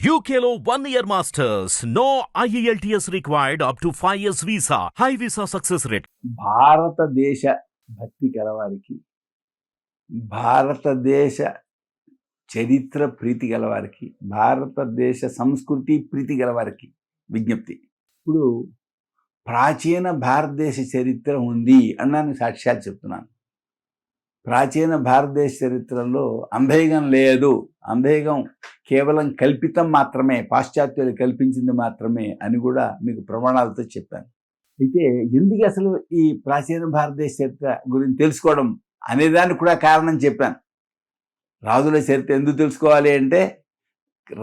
UKLO 1 year masters. No IELTS required up to 5 years visa. High visa success rate. భారతదేశ భక్తి గలవారికి, భారతదేశ చరిత్ర ప్రీతి గలవారికి, భారతదేశ సంస్కృతి ప్రీతి గలవారికి విజ్ఞప్తి. ఇప్పుడు ప్రాచీన భారతదేశ చరిత్ర ఉంది అన్నాను, సాక్ష్యాలు చెప్తున్నాను. ప్రాచీన భారతదేశ చరిత్రలో అంధేయం లేదు, అంధేయం కేవలం కల్పితం మాత్రమే, పాశ్చాత్యులు కల్పించింది మాత్రమే అని కూడా మీకు ప్రమాణాలతో చెప్పాను. అయితే ఎందుకు అసలు ఈ ప్రాచీన భారతదేశ చరిత్ర గురించి తెలుసుకోవడం అనేదానికి కూడా కారణం చెప్పాను. రాజుల చరిత్ర ఎందుకు తెలుసుకోవాలి అంటే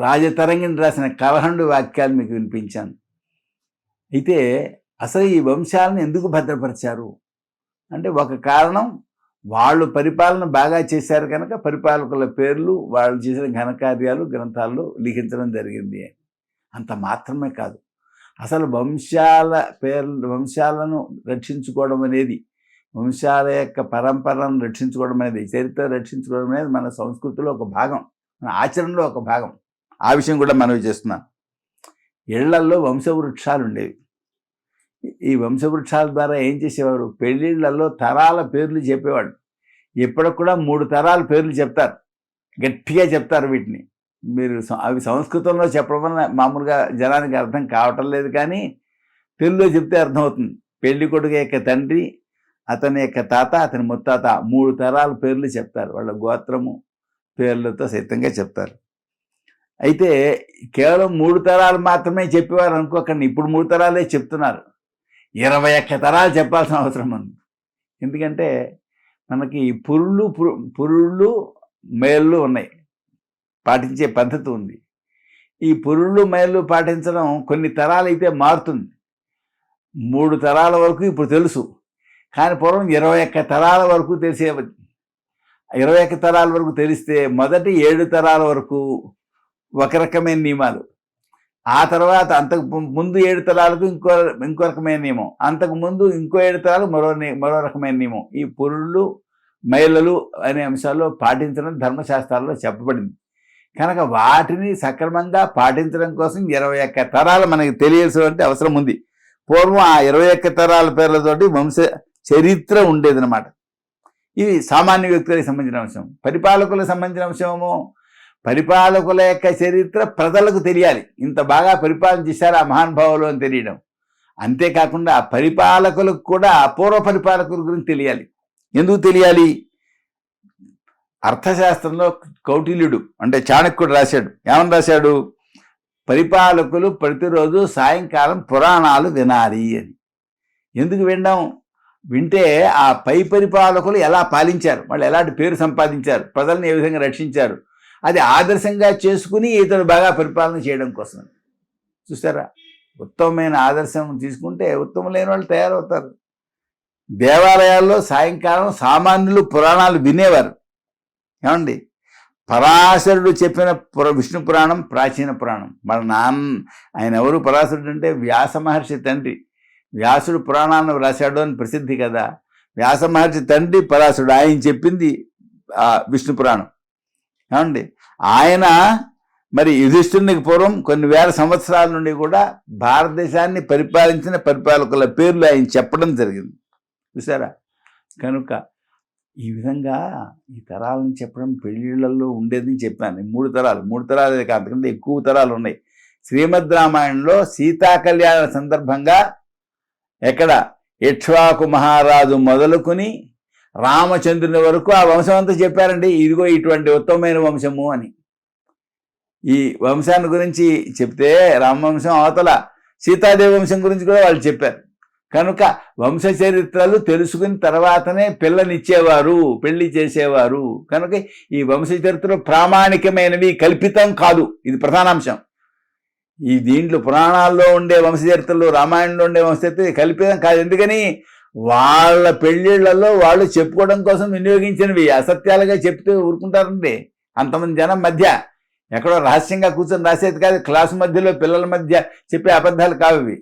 రాజతరంగిణి రాసిన 11 వాక్యాలు మీకు వినిపించాను. అయితే అసలు ఈ వంశాలను ఎందుకు భద్రపరిచారు అంటే ఒక కారణం, వాళ్ళు పరిపాలన బాగా చేశారు కనుక పరిపాలకుల పేర్లు, వాళ్ళు చేసిన ఘనకార్యాలు గ్రంథాల్లో లిఖించడం జరిగింది. అంత మాత్రమే కాదు, అసలు వంశాలను రక్షించుకోవడం అనేది, వంశాల యొక్క పరంపరను రక్షించుకోవడం అనేది, చరిత్ర రక్షించుకోవడం అనేది మన సంస్కృతిలో ఒక భాగం, మన ఆచరణలో ఒక భాగం. ఆ విషయం కూడా మనవి చేస్తున్నాం. ఇళ్లల్లో వంశవృక్షాలు ఉండేవి. ఈ వంశవృక్షాల ద్వారా ఏం చేసేవారు, పెళ్ళిళ్ళల్లో తరాల పేర్లు చెప్పేవాడు. ఇప్పటికి కూడా 3 తరాల పేర్లు చెప్తారు, గట్టిగా చెప్తారు. వీటిని మీరు అవి సంస్కృతంలో చెప్పడం వల్ల మామూలుగా జనానికి అర్థం కావటం లేదు, కానీ తెలుగులో చెప్తే అర్థమవుతుంది. పెళ్లి కొడుకు యొక్క తండ్రి, అతని యొక్క తాత, అతని ముత్తాత, 3 తరాల పేర్లు చెప్తారు. వాళ్ళ గోత్రము పేర్లతో సైతంగా చెప్తారు. అయితే కేవలం 3 తరాలు మాత్రమే చెప్పేవారు అనుకోకండి, ఇప్పుడు 3 తరాలే చెప్తున్నారు. 21 తరాలు చెప్పాల్సిన అవసరం ఉంది. ఎందుకంటే మనకి పురుళ్ళు మేళ్ళు ఉన్నాయి, పాటించే పద్ధతి ఉంది. ఈ పురుళ్ళు మేళ్ళు పాటించడం కొన్ని తరాలు అయితే మారుతుంది. 3 తరాల వరకు ఇప్పుడు తెలుసు, కానీ పూర్వం 21 తరాల వరకు తెలిసే. 21 తరాల వరకు తెలిస్తే మొదటి 7 తరాల వరకు ఒక రకమైన నియమాలు, ఆ తర్వాత అంతకు ముందు 7 తరాలకు ఇంకో రకమైన నియమం, అంతకు ముందు ఇంకో 7 తరాలకు మరో రకమైన నియమం. ఈ పురుళ్ళు మహిళలు అనే అంశాల్లో పాటించడం ధర్మశాస్త్రాల్లో చెప్పబడింది. కనుక వాటిని సక్రమంగా పాటించడం కోసం 21 తరాలు మనకి తెలియాల్సిన అవసరం ఉంది. పూర్వం ఆ 21 తరాల పేర్లతోటి వంశ చరిత్ర ఉండేదన్నమాట. ఇది సామాన్య వ్యక్తులకు సంబంధించిన అంశం. పరిపాలకులకు సంబంధించిన అంశమేమో, పరిపాలకుల యొక్క చరిత్ర ప్రజలకు తెలియాలి. ఇంత బాగా పరిపాలన చేశారు ఆ మహానుభావులు అని తెలియడం. అంతేకాకుండా పరిపాలకులకు కూడా పూర్వ పరిపాలకుల గురించి తెలియాలి. ఎందుకు తెలియాలి? అర్థశాస్త్రంలో కౌటిల్యుడు అంటే చాణక్యుడు రాశాడు. ఏమని రాశాడు? పరిపాలకులు ప్రతిరోజు సాయంకాలం పురాణాలు వినాలి అని. ఎందుకు వినడం? వింటే ఆ పై పరిపాలకులు ఎలా పాలించారు, వాళ్ళు ఎలాంటి పేరు సంపాదించారు, ప్రజలను ఏ విధంగా రక్షించారు, అది ఆదర్శంగా చేసుకుని ఇతను బాగా పరిపాలన చేయడం కోసం. చూసారా, ఉత్తమమైన ఆదర్శం తీసుకుంటే ఉత్తమమైన వాళ్ళు తయారవుతారు. దేవాలయాల్లో సాయంకాలం సామాన్యులు పురాణాలు వినేవారు. ఏమండి, పరాశరుడు చెప్పిన విష్ణు పురాణం ప్రాచీన పురాణం. మన ఆయన ఎవరు? పరాశరుడు అంటే వ్యాస మహర్షి తండ్రి. వ్యాసుడు పురాణాలను వ్రాశాడు అని ప్రసిద్ధి కదా. వ్యాస మహర్షి తండ్రి పరాశరుడు, ఆయన చెప్పింది విష్ణు పురాణం. ఏమండి, ఆయన మరి యుధిష్ఠిరునికి పూర్వం కొన్ని వేల సంవత్సరాల నుండి కూడా భారతదేశాన్ని పరిపాలించిన పరిపాలకుల పేర్లు ఆయన చెప్పడం జరిగింది. చూసారా, కనుక ఈ విధంగా ఈ తరాలను చెప్పడం పెళ్ళిళ్ళల్లో ఉండేదని చెప్పాను. 3 తరాలు అంతకంటే ఎక్కువ తరాలు ఉన్నాయి. శ్రీమద్ రామాయణంలో సీతా కళ్యాణ సందర్భంగా ఎక్కడ ఇక్ష్వాకు మహారాజు మొదలుకొని రామచంద్రుని వరకు ఆ వంశం అంతా చెప్పారండి. ఇదిగో ఇటువంటి ఉత్తమమైన వంశము అని. ఈ వంశాన్ని గురించి చెప్తే రామవంశం అవతల సీతాదేవి వంశం గురించి కూడా వాళ్ళు చెప్పారు. కనుక వంశ చరిత్రలు తెలుసుకుని తర్వాతనే పిల్లనిచ్చేవారు, పెళ్లి చేసేవారు. కనుక ఈ వంశ చరిత్రలు ప్రామాణికమైనవి, కల్పితం కాదు. ఇది ప్రధానాంశం. ఈ దీంట్లో పురాణాల్లో ఉండే వంశ చరిత్రలు, రామాయణంలో ఉండే వంశ చరిత్ర కల్పితం కాదు. ఎందుకని? వాళ్ళ పెళ్ళిళ్ళల్లో వాళ్ళు చెప్పుకోవడం కోసం వినియోగించినవి. అసత్యాలుగా చెప్తే ఊరుకుంటారండి. అంతమంది జనం మధ్య ఎక్కడో రహస్యంగా కూర్చొని రాసేది కాదు. క్లాసు మధ్యలో పిల్లల మధ్య చెప్పే అబద్ధాలు కావు ఇవి.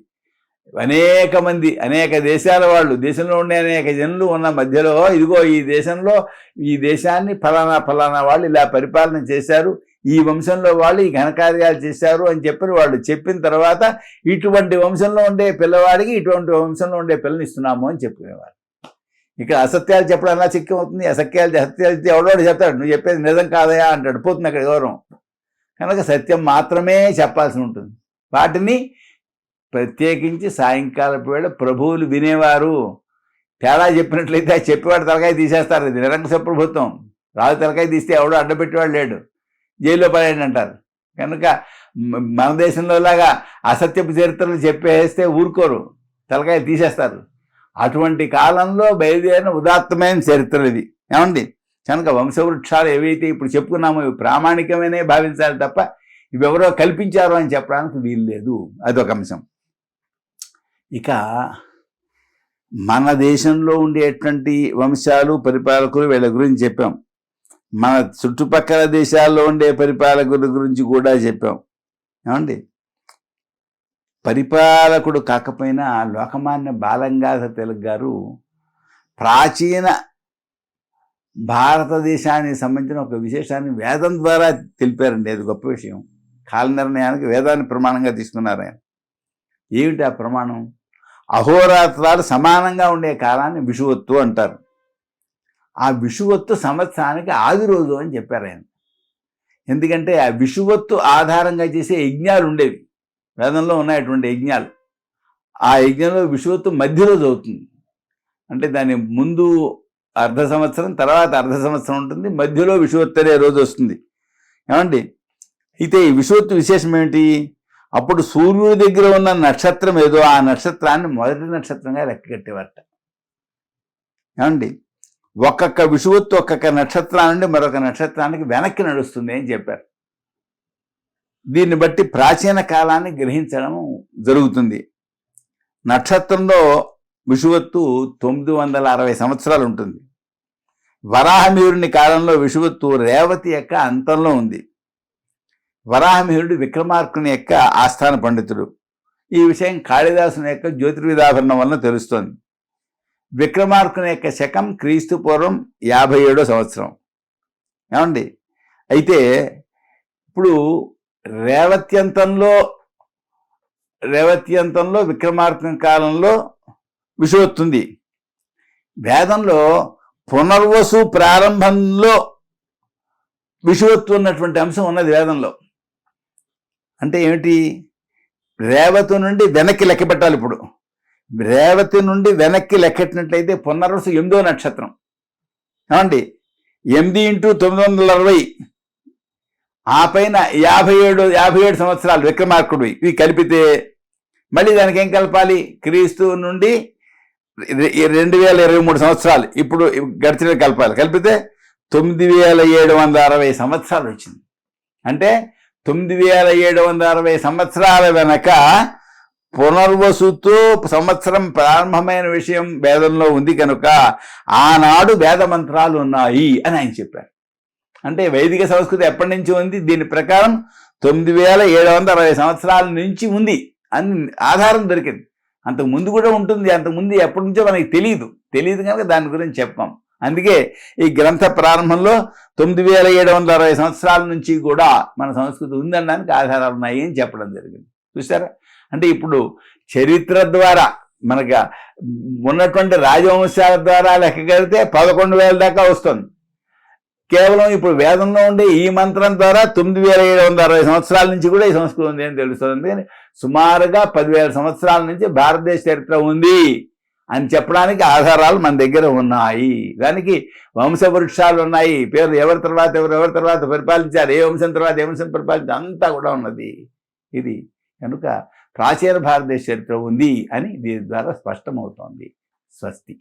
అనేక మంది, అనేక దేశాల వాళ్ళు, దేశంలో ఉండే అనేక జనులు ఉన్న మధ్యలో ఇదిగో ఈ దేశంలో ఈ దేశాన్ని ఫలానా వాళ్ళు ఇలా పరిపాలన చేశారు, ఈ వంశంలో వాళ్ళు ఈ ఘనకార్యాలు చేశారు అని చెప్పి వాళ్ళు చెప్పిన తర్వాత ఇటువంటి వంశంలో ఉండే పిల్లవాడికి ఇటువంటి వంశంలో ఉండే పిల్లని ఇస్తున్నాము అని చెప్పుకునేవారు. ఇక్కడ అసత్యాలు చెప్పడం ఎలా చిక్యం అవుతుంది? సత్యాలు ఎవడోడు చెప్తాడు, నువ్వు చెప్పేది నిజం కాదయా అంటాడు, పోతుంది అక్కడ గౌరవం. కనుక సత్యం మాత్రమే చెప్పాల్సి ఉంటుంది. వాటిని ప్రత్యేకించి సాయంకాలపు వేళ ప్రభువులు వినేవారు. తేడా చెప్పినట్లయితే ఆ చెప్పేవాడు తలకాయ తీసేస్తారు. ఇది నిరంకుశ ప్రభుత్వం. రాజు తలకాయ తీస్తే ఎవడో అడ్డపెట్టేవాడు లేడు, జైల్లో పడేయండి అంటారు. కనుక మన దేశంలో లాగా అసత్యపు చరిత్రలు చెప్పేస్తే ఊరుకోరు, తలకాయ తీసేస్తారు. అటువంటి కాలంలో బయలుదేరిన ఉదాత్తమైన చరిత్రలు ఇది. ఏమండి? కనుక వంశవృక్షాలు ఏవైతే ఇప్పుడు చెప్పుకున్నామో ఇవి ప్రామాణికమైనే భావించాలి తప్ప ఇవి ఎవరో కల్పించారు అని చెప్పడానికి వీలు లేదు. అదొక అంశం. ఇక మన దేశంలో ఉండేటువంటి వంశాలు పరిపాలకులు వీళ్ళ గురించి చెప్పాం. మన చుట్టుపక్కల దేశాల్లో ఉండే పరిపాలకుల గురించి కూడా చెప్పాం. ఏమండి? పరిపాలకుడు కాకపోయినా లోకమాన్య బాలంగాధర తిలక్ గారు ప్రాచీన భారతదేశానికి సంబంధించిన ఒక విశేషాన్ని వేదం ద్వారా తెలిపారండి. అది గొప్ప విషయం. కాల నిర్ణయానికి వేదాన్ని ప్రమాణంగా తీసుకున్నారు ఆయన. ఏమిటి ఆ ప్రమాణం? అహోరాత్రాలు సమానంగా ఉండే కాలాన్ని విషువత్తు అంటారు. ఆ విషువత్తు సంవత్సరానికి ఆది రోజు అని చెప్పారు ఆయన. ఎందుకంటే ఆ విషువత్తు ఆధారంగా చేసే యజ్ఞాలు ఉండేవి, వేదంలో ఉన్నటువంటి యజ్ఞాలు. ఆ యజ్ఞంలో విషువత్తు మధ్య రోజు అవుతుంది. అంటే దాని ముందు అర్ధ సంవత్సరం, తర్వాత అర్ధ సంవత్సరం ఉంటుంది, మధ్యలో విషువత్తు అనే రోజు వస్తుంది. ఏమండి? అయితే ఈ విషువత్తు విశేషం ఏమిటి? అప్పుడు సూర్యుడి దగ్గర ఉన్న నక్షత్రం ఏదో ఆ నక్షత్రాన్ని మొదటి నక్షత్రంగా లెక్క కట్టేవారట. ఏమండి? ఒక్కొక్క విషువత్తు ఒక్కొక్క నక్షత్రం నుండి మరొక నక్షత్రానికి వెనక్కి నడుస్తుంది అని చెప్పారు. దీన్ని బట్టి ప్రాచీన కాలాన్ని గ్రహించడం జరుగుతుంది. నక్షత్రంలో విషువత్తు 960 సంవత్సరాలు ఉంటుంది. వరాహమిహిరుని కాలంలో విషువత్తు రేవతి యొక్క అంతంలో ఉంది. వరాహమిహిరుడు విక్రమార్కుని యొక్క ఆస్థాన పండితుడు. ఈ విషయం కాళిదాసుని యొక్క జ్యోతిర్విదాభరణం వలన తెలుస్తోంది. విక్రమార్కుని యొక్క శకం క్రీస్తు పూర్వం 57వ సంవత్సరం. ఏమండి? అయితే ఇప్పుడు రేవత్యంతంలో విక్రమార్కుని కాలంలో విషువత్తుంది. వేదంలో పునర్వసు ప్రారంభంలో విషువత్తు ఉన్నటువంటి అంశం ఉన్నది వేదంలో. అంటే ఏమిటి? రేవతి నుండి వెనక్కి లెక్క పెట్టాలి. ఇప్పుడు రేవతి నుండి వెనక్కి లెక్కెట్టినట్లయితే పునర్వసు 8వ నక్షత్రం. ఏమండి? 8 × 960, ఆ పైన 57 సంవత్సరాలు విక్రమార్కుడు. ఇవి కలిపితే మళ్ళీ దానికి ఏం కలపాలి? క్రీస్తు నుండి 2023 సంవత్సరాలు ఇప్పుడు గడిచిన కలపాలి. కలిపితే 9760 సంవత్సరాలు వచ్చింది. అంటే 9760 సంవత్సరాల వెనక పునర్వసుతో సంవత్సరం ప్రారంభమైన విషయం వేదంలో ఉంది కనుక ఆనాడు వేద మంత్రాలు ఉన్నాయి అని ఆయన చెప్పారు. అంటే వైదిక సంస్కృతి ఎప్పటి నుంచి ఉంది? దీని ప్రకారం 9760 సంవత్సరాల నుంచి ఉంది అని ఆధారం దొరికింది. అంతకు ముందు కూడా ఉంటుంది. అంతకుముందు ఎప్పటి నుంచో మనకి తెలియదు కనుక దాని గురించి చెప్పాం. అందుకే ఈ గ్రంథ ప్రారంభంలో 9760 సంవత్సరాల నుంచి కూడా మన సంస్కృతి ఉందనడానికి ఆధారాలు ఉన్నాయి అని చెప్పడం జరిగింది. చూసారా? అంటే ఇప్పుడు చరిత్ర ద్వారా మనకు ఉన్నటువంటి రాజవంశాల ద్వారా లెక్క కడితే 11,000 దాకా వస్తుంది. కేవలం ఇప్పుడు వేదంలో ఉండే ఈ మంత్రం ద్వారా 9760 సంవత్సరాల నుంచి కూడా ఈ సంస్కృతి ఉంది అని తెలుస్తుంది. కానీ సుమారుగా 10,000 సంవత్సరాల నుంచి భారతదేశ చరిత్ర ఉంది అని చెప్పడానికి ఆధారాలు మన దగ్గర ఉన్నాయి. దానికి వంశవృక్షాలు ఉన్నాయి. పేర్లు ఎవరి తర్వాత పరిపాలించారు, ఏ వంశం తర్వాత ఏ వంశం పరిపాలించారు, అంతా కూడా ఉన్నది. ఇది కనుక ప్రాచీన భారతదేశ చరిత్ర ఉంది అని దీని ద్వారా స్పష్టమవుతోంది. స్వస్తి.